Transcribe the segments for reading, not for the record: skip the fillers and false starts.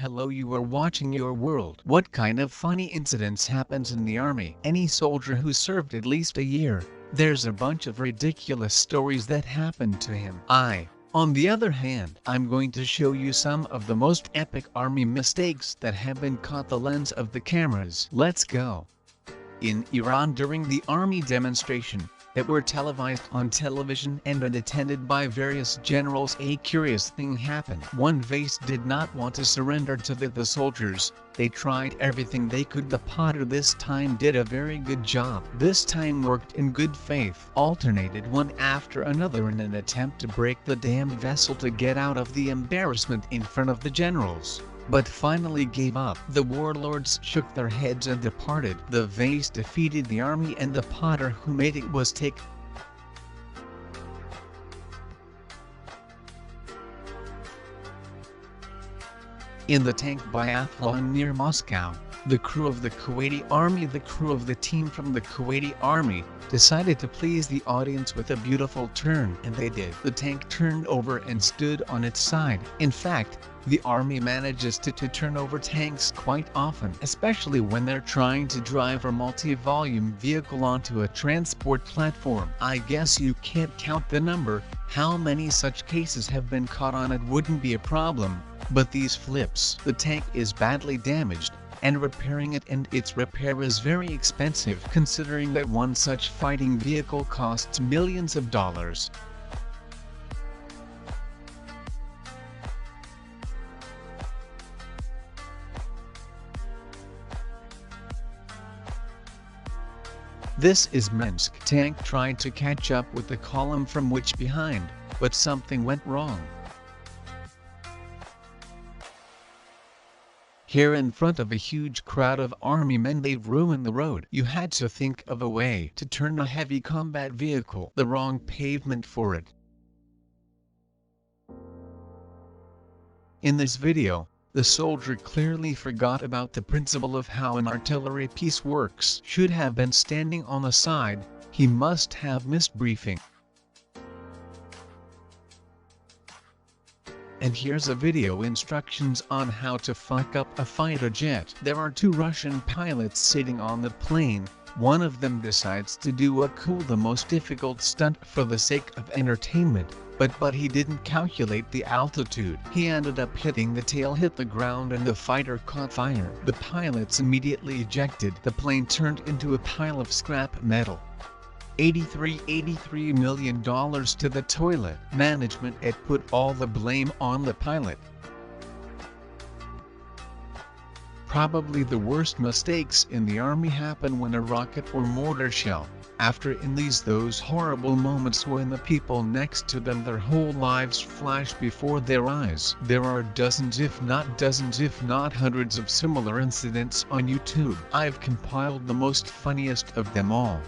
Hello, you are watching Your World. What kind of funny incidents happens in the army? Any soldier who served at least a year, there's a bunch of ridiculous stories that happened to him. On the other hand, I'm going to show you some of the most epic army mistakes that have been caught the lens of the cameras. Let's go. In Iran during the army demonstration, that were televised on television and attended by various generals, a curious thing happened. One vase did not want to surrender to the soldiers. They tried everything they could. The potter this time did a very good job. This time worked in good faith, alternated one after another in an attempt to break the damn vessel to get out of the embarrassment in front of the generals, but finally gave up. The warlords shook their heads and departed. The vase defeated the army and the potter who made it was taken. In the tank biathlon near Moscow, the crew of the Kuwaiti army, the crew of the team from the Kuwaiti army, decided to please the audience with a beautiful turn, and they did. The tank turned over and stood on its side. In fact, the army manages to turn over tanks quite often, especially when they're trying to drive a multi-volume vehicle onto a transport platform. I guess you can't count the number. How many such cases have been caught on it wouldn't be a problem, but these flips. The tank is badly damaged, and repairing it and its repair is very expensive, considering that one such fighting vehicle costs millions of dollars. This is Minsk. Tank tried to catch up with the column from which behind, but something went wrong. Here in front of a huge crowd of army men they've ruined the road. You had to think of a way to turn a heavy combat vehicle, the wrong pavement for it. In this video, the soldier clearly forgot about the principle of how an artillery piece works. Should have been standing on the side. He must have missed briefing. And here's a video instructions on how to fuck up a fighter jet. There are two Russian pilots sitting on the plane. One of them decides to do the most difficult stunt for the sake of entertainment, but he didn't calculate the altitude. He ended up hitting the tail, hit the ground, and the fighter caught fire. The pilots immediately ejected. The plane turned into a pile of scrap metal. $83 million to the toilet. Management had put all the blame on the pilot. Probably the worst mistakes in the army happen when a rocket or mortar shell, those horrible moments when the people next to them, their whole lives flash before their eyes. There are dozens if not hundreds of similar incidents on YouTube. I've compiled the most funniest of them all.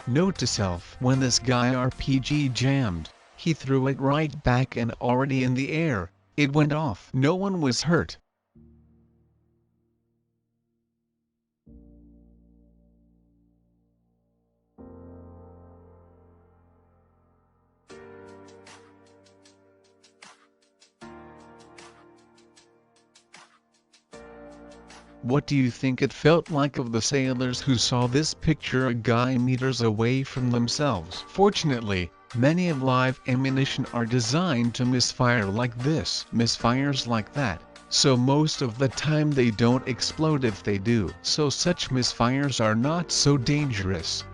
Note to self: when this guy RPG jammed, he threw it right back, and already in the air, it went off. No one was hurt. What do you think it felt like of the sailors who saw this picture, a guy meters away from themselves? Fortunately, many of live ammunition are designed to misfire like this, misfires like that, so most of the time they don't explode if they do. So such misfires are not so dangerous.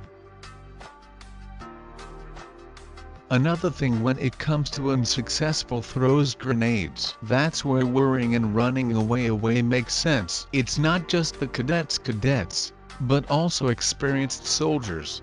Another thing when it comes to unsuccessful throws grenades, that's where worrying and running away makes sense. It's not just the cadets, but also experienced soldiers.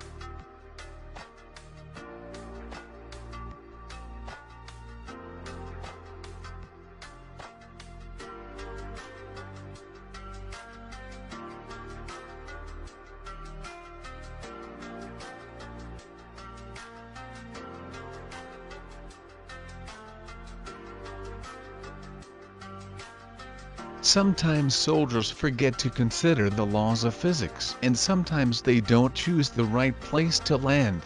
Sometimes soldiers forget to consider the laws of physics, and sometimes they don't choose the right place to land.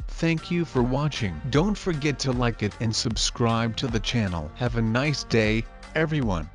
Thank you for watching. Don't forget to like it and subscribe to the channel. Have a nice day, everyone.